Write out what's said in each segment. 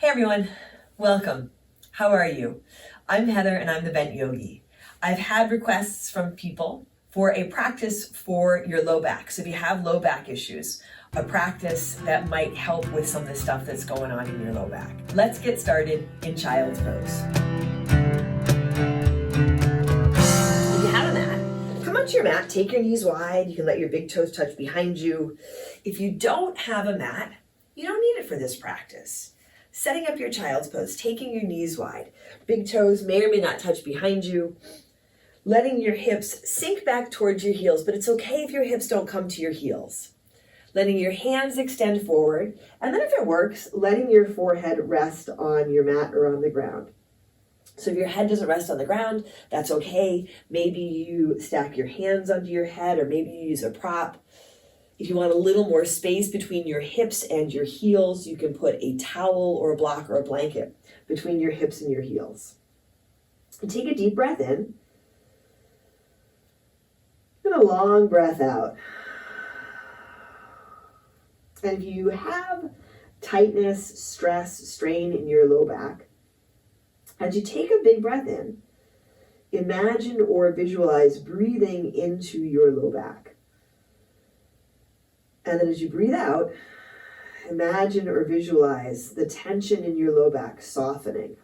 Hey everyone, welcome. How are you? I'm Heather and I'm the Bent Yogi. I've had requests from people for a practice for your low back. So if you have low back issues, a practice that might help with some of the stuff that's going on in your low back. Let's get started in child's pose. If you have a mat, come onto your mat, take your knees wide. You can let your big toes touch behind you. If you don't have a mat, you don't need it for this practice. Setting up your child's pose, taking your knees wide. Big toes may or may not touch behind you. Letting your hips sink back towards your heels, but it's okay if your hips don't come to your heels. Letting your hands extend forward, and then if it works, letting your forehead rest on your mat or on the ground. So if your head doesn't rest on the ground, that's okay. Maybe you stack your hands under your head, or maybe you use a prop. If you want a little more space between your hips and your heels, you can put a towel or a block or a blanket between your hips and your heels. And take a deep breath in and a long breath out. And if you have tightness, stress, strain in your low back, as you take a big breath in, imagine or visualize breathing into your low back. And then as you breathe out, imagine or visualize the tension in your low back softening.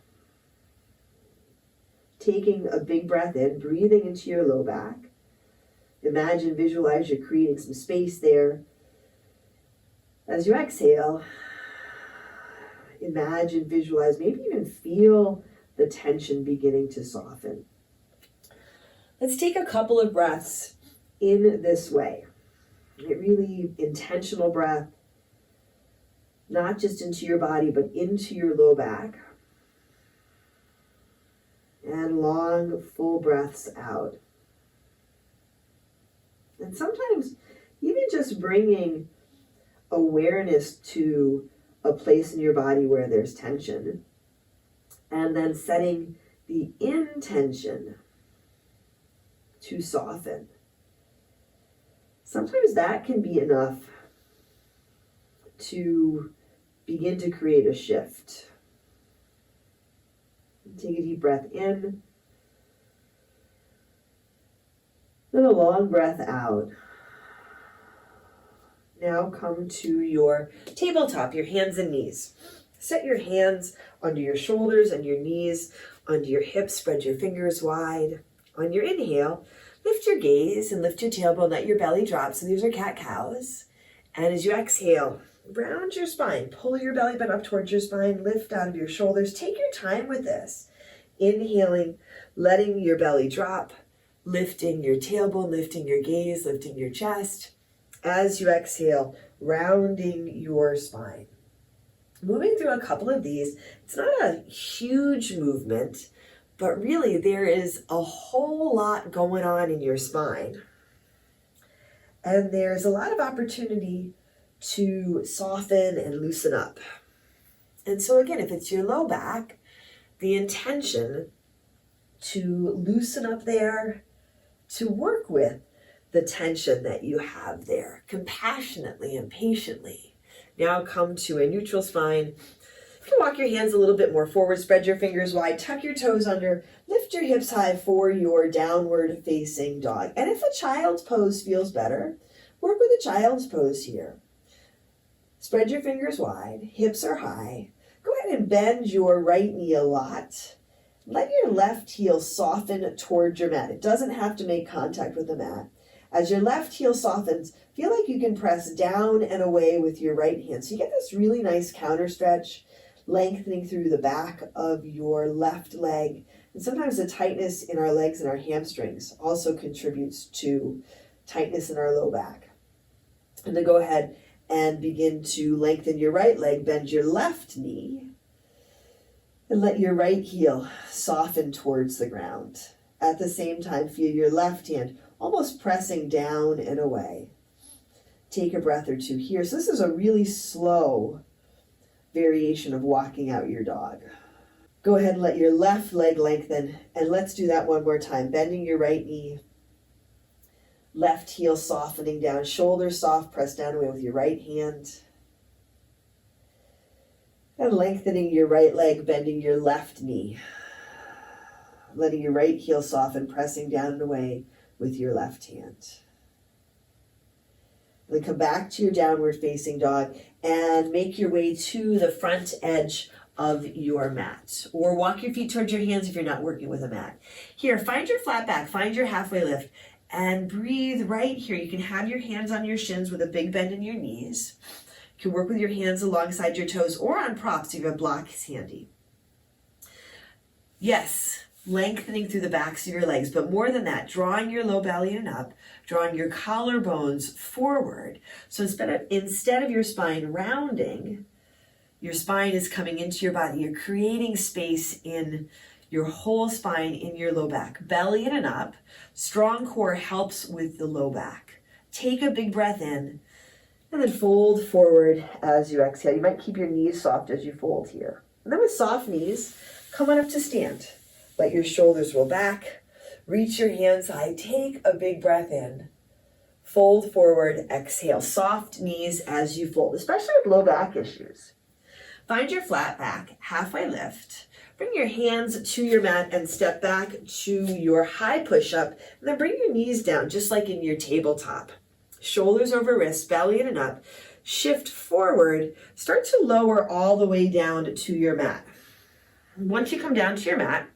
Taking a big breath in, breathing into your low back. Imagine, visualize you're creating some space there. As you exhale, imagine, visualize, maybe even feel the tension beginning to soften. Let's take a couple of breaths in this way. A really intentional breath, not just into your body, but into your low back. And long, full breaths out. And sometimes even just bringing awareness to a place in your body where there's tension, and then setting the intention to soften. Sometimes that can be enough to begin to create a shift. Take a deep breath in, then a long breath out. Now come to your tabletop, your hands and knees. Set your hands under your shoulders and your knees, under your hips, spread your fingers wide. On your inhale, lift your gaze and lift your tailbone, let your belly drop. So these are cat-cows. And as you exhale, round your spine, pull your belly button up towards your spine, lift out of your shoulders. Take your time with this. Inhaling, letting your belly drop, lifting your tailbone, lifting your gaze, lifting your chest. As you exhale, rounding your spine. Moving through a couple of these, it's not a huge movement, but really there is a whole lot going on in your spine. And there's a lot of opportunity to soften and loosen up. And so again, if it's your low back, the intention to loosen up there, to work with the tension that you have there, compassionately and patiently. Now come to a neutral spine. You can walk your hands a little bit more forward, spread your fingers wide, tuck your toes under, lift your hips high for your downward facing dog. And if a child's pose feels better, work with a child's pose here. Spread your fingers wide, hips are high. Go ahead and bend your right knee a lot. Let your left heel soften towards your mat. It doesn't have to make contact with the mat. As your left heel softens, feel like you can press down and away with your right hand. So you get this really nice counter stretch, lengthening through the back of your left leg. And sometimes the tightness in our legs and our hamstrings also contributes to tightness in our low back. And then go ahead and begin to lengthen your right leg, bend your left knee, and let your right heel soften towards the ground. At the same time, feel your left hand almost pressing down and away. Take a breath or two here. So this is a really slow variation of walking out your dog. Go ahead and let your left leg lengthen, and let's do that one more time. Bending your right knee, left heel softening down, shoulders soft, press down away with your right hand. And lengthening your right leg, bending your left knee. Letting your right heel soften, pressing down and away with your left hand. Then come back to your downward facing dog and make your way to the front edge of your mat. Or walk your feet towards your hands if you're not working with a mat. Here, find your flat back, find your halfway lift, and breathe right here. You can have your hands on your shins with a big bend in your knees. You can work with your hands alongside your toes or on props if you have blocks handy. Yes, lengthening through the backs of your legs, but more than that, drawing your low belly and up, drawing your collarbones forward. So instead of your spine rounding, your spine is coming into your body. You're creating space in your whole spine, in your low back. Belly in and up. Strong core helps with the low back. Take a big breath in, and then fold forward as you exhale. You might keep your knees soft as you fold here. And then with soft knees, come on up to stand. Let your shoulders roll back. Reach your hands high. Take a big breath in. Fold forward, exhale. Soft knees as you fold, especially with low back issues. Find your flat back, halfway lift. Bring your hands to your mat and step back to your high push-up. And then bring your knees down, just like in your tabletop. Shoulders over wrists, belly in and up. Shift forward. Start to lower all the way down to your mat. Once you come down to your mat,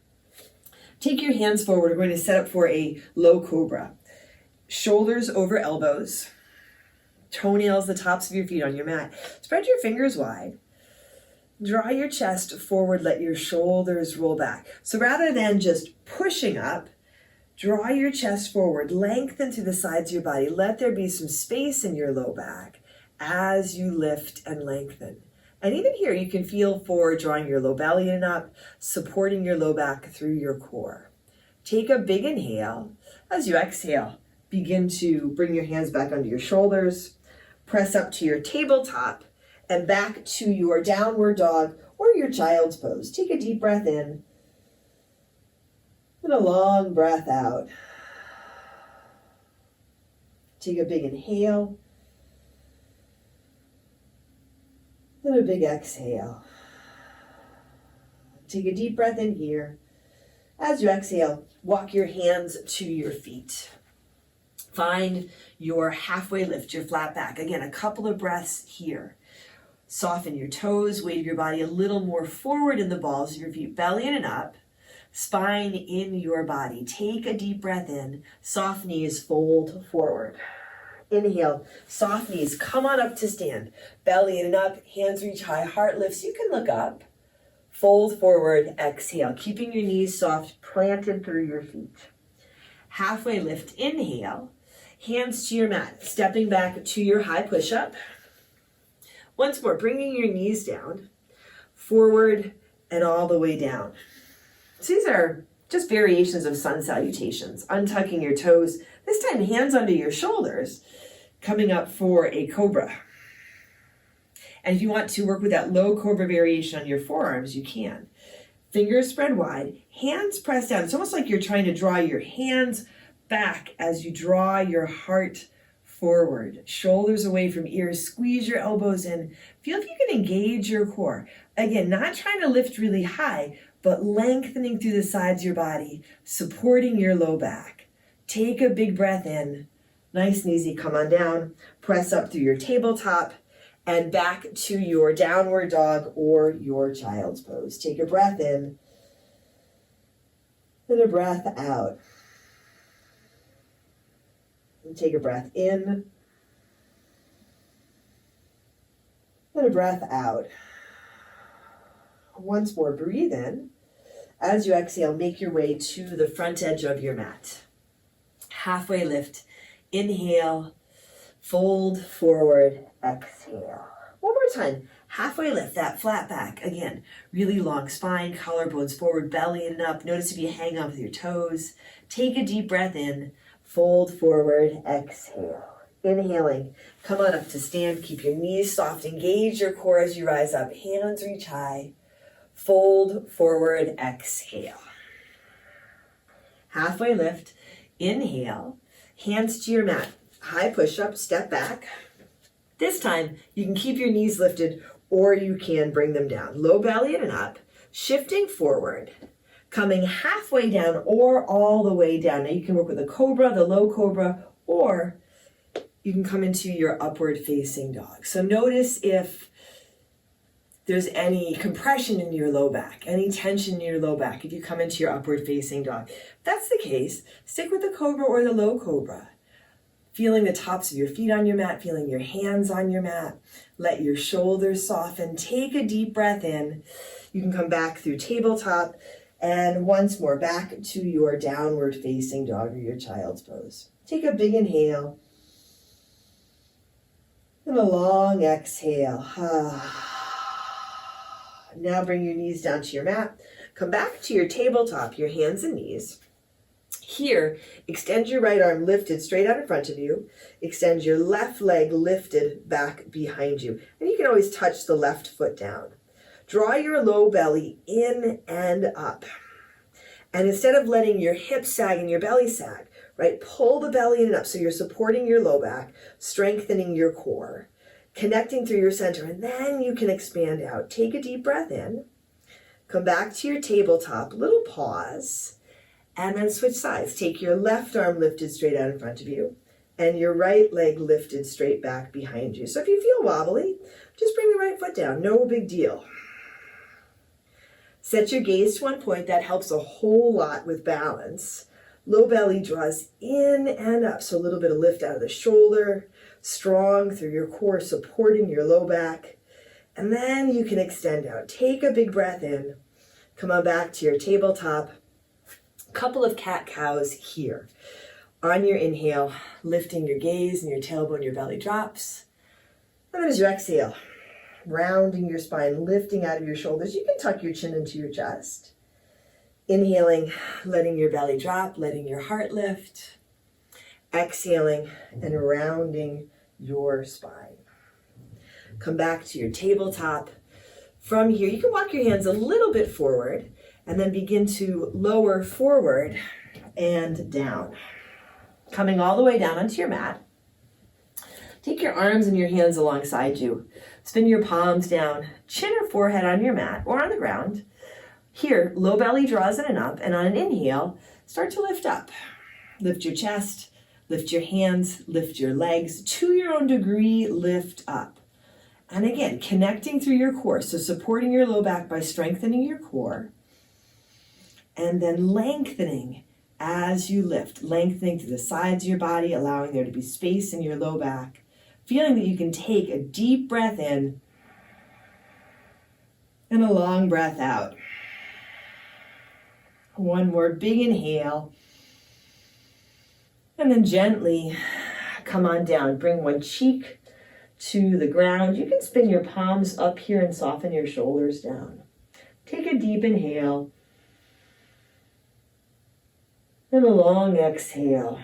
take your hands forward. We're going to set up for a low cobra. Shoulders over elbows. Toenails, the tops of your feet on your mat. Spread your fingers wide. Draw your chest forward. Let your shoulders roll back. So rather than just pushing up, draw your chest forward. Lengthen through the sides of your body. Let there be some space in your low back as you lift and lengthen. And even here, you can feel for drawing your low belly in up, supporting your low back through your core. Take a big inhale. As you exhale, begin to bring your hands back under your shoulders, press up to your tabletop, and back to your downward dog or your child's pose. Take a deep breath in and a long breath out. Take a big inhale. And a big exhale. Take a deep breath in here. As you exhale, walk your hands to your feet. Find your halfway lift, your flat back. Again, a couple of breaths here. Soften your toes, weight of your body a little more forward in the balls of your feet, belly in and up, spine in your body. Take a deep breath in, soft knees, fold forward. Inhale, soft knees, come on up to stand. Belly in and up, hands reach high, heart lifts. You can look up. Fold forward, exhale, keeping your knees soft, planted through your feet. Halfway lift, inhale, hands to your mat, stepping back to your high push-up. Once more, bringing your knees down, forward and all the way down. So these are just variations of sun salutations. Untucking your toes, this time hands under your shoulders, coming up for a cobra. And if you want to work with that low cobra variation on your forearms, you can. Fingers spread wide, hands pressed down. It's almost like you're trying to draw your hands back as you draw your heart forward. Shoulders away from ears, squeeze your elbows in. Feel if you can engage your core. Again, not trying to lift really high, but lengthening through the sides of your body, supporting your low back. Take a big breath in. Nice and easy, come on down. Press up through your tabletop and back to your downward dog or your child's pose. Take a breath in and a breath out. And take a breath in and a breath out. Once more, breathe in. As you exhale, make your way to the front edge of your mat. Halfway lift, inhale, fold forward, exhale. One more time, halfway lift, that flat back. Again, really long spine, collarbones forward, belly in and up. Notice if you hang on with your toes. Take a deep breath in. Fold forward, exhale. Inhaling, come on up to stand. Keep your knees soft. Engage your core as you rise up. Hands reach high. Fold forward, exhale. Halfway lift, inhale. Hands to your mat. High push-up, step back. This time, you can keep your knees lifted or you can bring them down. Low belly and up, shifting forward, coming halfway down or all the way down. Now you can work with a cobra, the low cobra, or you can come into your upward facing dog. So notice if there's any compression in your low back, any tension in your low back, if you come into your upward facing dog. If that's the case, stick with the cobra or the low cobra. Feeling the tops of your feet on your mat, feeling your hands on your mat. Let your shoulders soften. Take a deep breath in. You can come back through tabletop and once more back to your downward facing dog or your child's pose. Take a big inhale and a long exhale. Now bring your knees down to your mat. Come back to your tabletop, your hands and knees. Here, extend your right arm lifted straight out in front of you. Extend your left leg lifted back behind you. And you can always touch the left foot down. Draw your low belly in and up. And instead of letting your hips sag and your belly sag, right, pull the belly in and up so you're supporting your low back, strengthening your core, connecting through your center, and then you can expand out. Take a deep breath in. Come back to your tabletop, little pause. And then switch sides. Take your left arm lifted straight out in front of you and your right leg lifted straight back behind you. So if you feel wobbly, just bring the right foot down. No big deal. Set your gaze to one point. That helps a whole lot with balance. Low belly draws in and up. So a little bit of lift out of the shoulder, strong through your core, supporting your low back. And then you can extend out. Take a big breath in. Come on back to your tabletop. Couple of cat-cows here. On your inhale, lifting your gaze and your tailbone, your belly drops. And then as you exhale, rounding your spine, lifting out of your shoulders. You can tuck your chin into your chest. Inhaling, letting your belly drop, letting your heart lift. Exhaling and rounding your spine. Come back to your tabletop. From here, you can walk your hands a little bit forward and then begin to lower forward and down. Coming all the way down onto your mat. Take your arms and your hands alongside you. Spin your palms down, chin or forehead on your mat or on the ground. Here, low belly draws in and up, and on an inhale, start to lift up. Lift your chest, lift your hands, lift your legs. To your own degree, lift up. And again, connecting through your core, so supporting your low back by strengthening your core. And then lengthening as you lift, lengthening through the sides of your body, allowing there to be space in your low back. Feeling that you can take a deep breath in and a long breath out. One more big inhale. And then gently come on down. Bring one cheek to the ground. You can spin your palms up here and soften your shoulders down. Take a deep inhale. And a long exhale.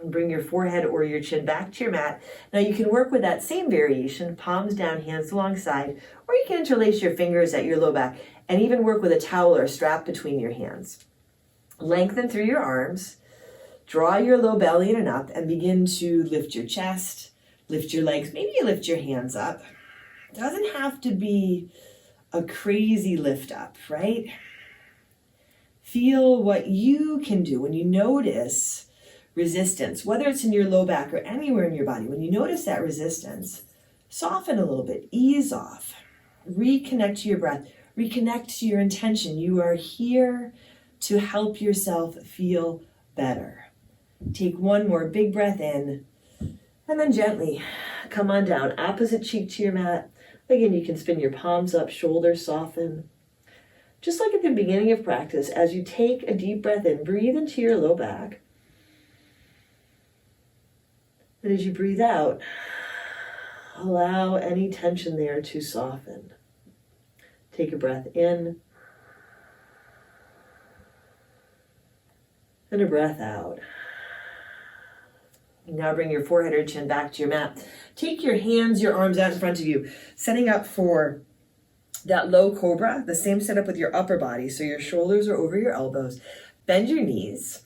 And bring your forehead or your chin back to your mat. Now you can work with that same variation, palms down, hands alongside, or you can interlace your fingers at your low back and even work with a towel or a strap between your hands. Lengthen through your arms, draw your low belly in and up, and begin to lift your chest, lift your legs. Maybe you lift your hands up. It doesn't have to be a crazy lift up, right? Feel what you can do when you notice resistance, whether it's in your low back or anywhere in your body. When you notice that resistance, soften a little bit, ease off, reconnect to your breath, reconnect to your intention. You are here to help yourself feel better. Take one more big breath in, and then gently come on down, opposite cheek to your mat. Again, you can spin your palms up, shoulders soften. Just like at the beginning of practice, as you take a deep breath in, breathe into your low back. And as you breathe out, allow any tension there to soften. Take a breath in and a breath out. Now bring your forehead or chin back to your mat. Take your hands, your arms out in front of you, setting up for that low cobra, the same setup with your upper body. So your shoulders are over your elbows. Bend your knees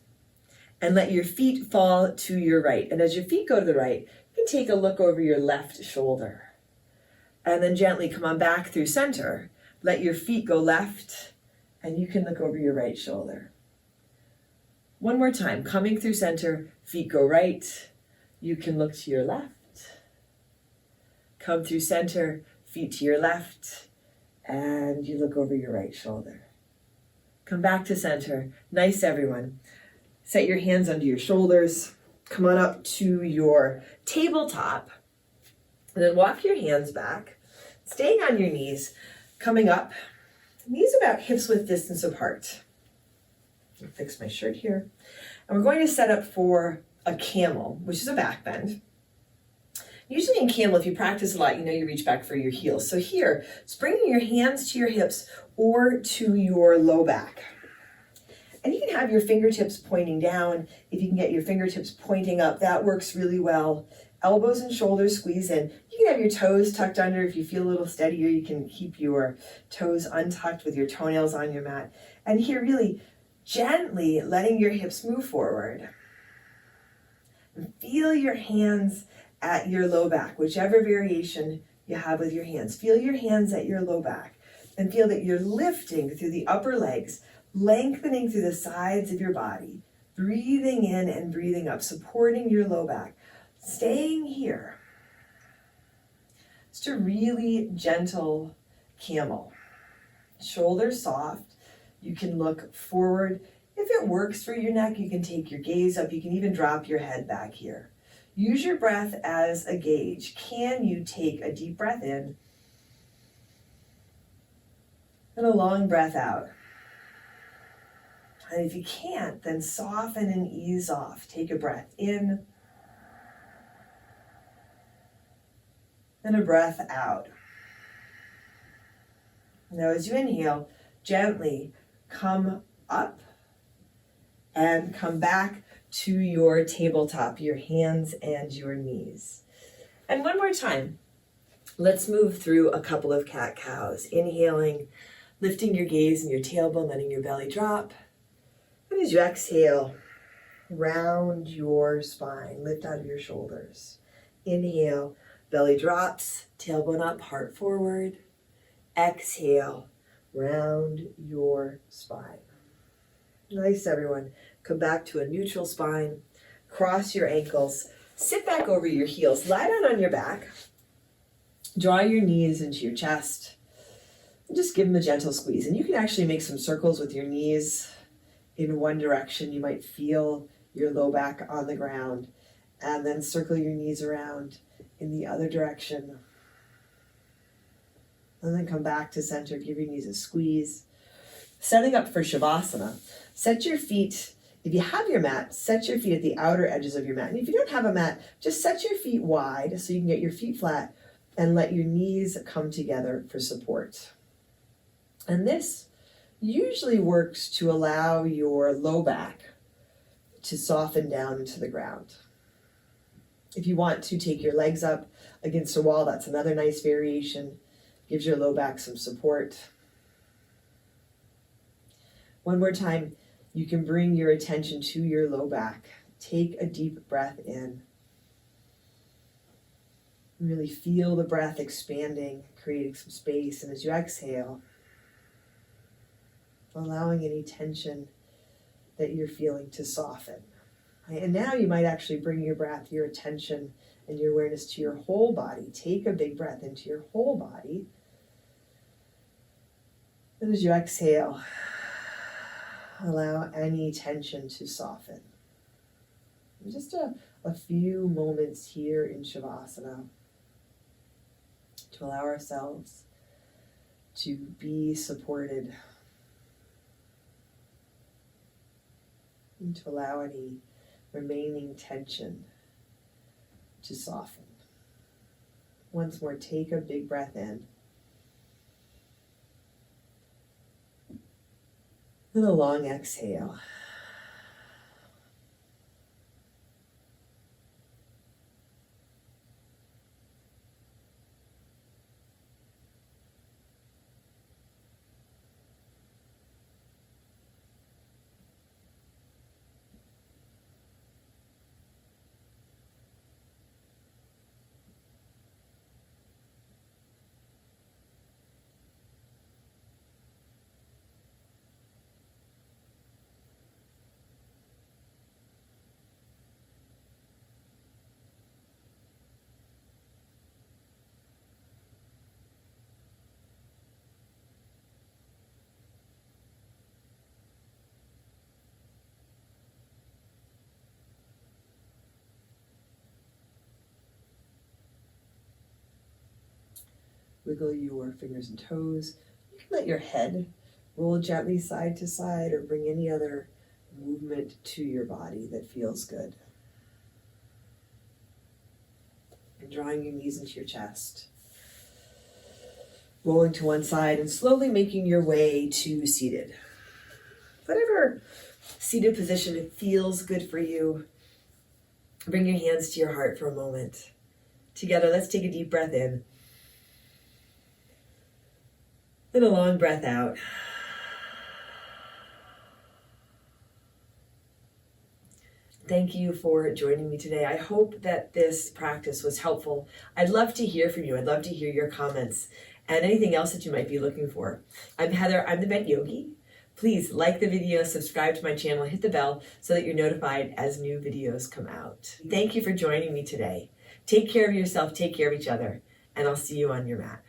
and let your feet fall to your right. And as your feet go to the right, you can take a look over your left shoulder. And then gently come on back through center. Let your feet go left, and you can look over your right shoulder. One more time, coming through center, feet go right, you can look to your left. Come through center, feet to your left, and you look over your right shoulder. Come back to center. Nice, everyone. Set your hands under your shoulders. Come on up to your tabletop. And then walk your hands back, staying on your knees, coming up. Knees about hips width distance apart. I'll fix my shirt here. And we're going to set up for a camel, which is a back bend. Usually in camel, if you practice a lot, you know you reach back for your heels. So here, it's bringing your hands to your hips or to your low back. And you can have your fingertips pointing down. If you can get your fingertips pointing up, that works really well. Elbows and shoulders squeeze in. You can have your toes tucked under. If you feel a little steadier, you can keep your toes untucked with your toenails on your mat. And here, really gently letting your hips move forward. And feel your hands at your low back, whichever variation you have with your hands. Feel your hands at your low back and feel that you're lifting through the upper legs, lengthening through the sides of your body, breathing in and breathing up, supporting your low back, staying here. Just a really gentle camel. Shoulders soft. You can look forward. If it works for your neck, you can take your gaze up. You can even drop your head back here. Use your breath as a gauge. Can you take a deep breath in and a long breath out? And if you can't, then soften and ease off. Take a breath in and a breath out. Now as you inhale, gently come up and come back to your tabletop, your hands and your knees. And one more time, let's move through a couple of cat-cows. Inhaling, lifting your gaze and your tailbone, letting your belly drop. And as you exhale, round your spine, lift out of your shoulders. Inhale, belly drops, tailbone up, heart forward. Exhale, round your spine. Nice, everyone. Come back to a neutral spine. Cross your ankles. Sit back over your heels. Lie down on your back. Draw your knees into your chest. And just give them a gentle squeeze. And you can actually make some circles with your knees in one direction. You might feel your low back on the ground. And then circle your knees around in the other direction. And then come back to center. Give your knees a squeeze. Setting up for Shavasana. Set your feet, if you have your mat, set your feet at the outer edges of your mat. And if you don't have a mat, just set your feet wide so you can get your feet flat and let your knees come together for support. And this usually works to allow your low back to soften down into the ground. If you want to take your legs up against a wall, that's another nice variation. Gives your low back some support. One more time, you can bring your attention to your low back. Take a deep breath in. Really feel the breath expanding, creating some space. And as you exhale, allowing any tension that you're feeling to soften. And now you might actually bring your breath, your attention, and your awareness to your whole body. Take a big breath into your whole body. And as you exhale, allow any tension to soften. Just a few moments here in Shavasana to allow ourselves to be supported and to allow any remaining tension to soften. Once more, take a big breath in. And a long exhale. Wiggle your fingers and toes. You can let your head roll gently side to side or bring any other movement to your body that feels good. And drawing your knees into your chest. Rolling to one side and slowly making your way to seated. Whatever seated position feels good for you, bring your hands to your heart for a moment. Together, let's take a deep breath in. And a long breath out. Thank you for joining me today. I hope that this practice was helpful. I'd love to hear from you. I'd love to hear your comments and anything else that you might be looking for. I'm Heather. I'm the Vet Yogi. Please like the video, subscribe to my channel, hit the bell so that you're notified as new videos come out. Thank you for joining me today. Take care of yourself, take care of each other, and I'll see you on your mat.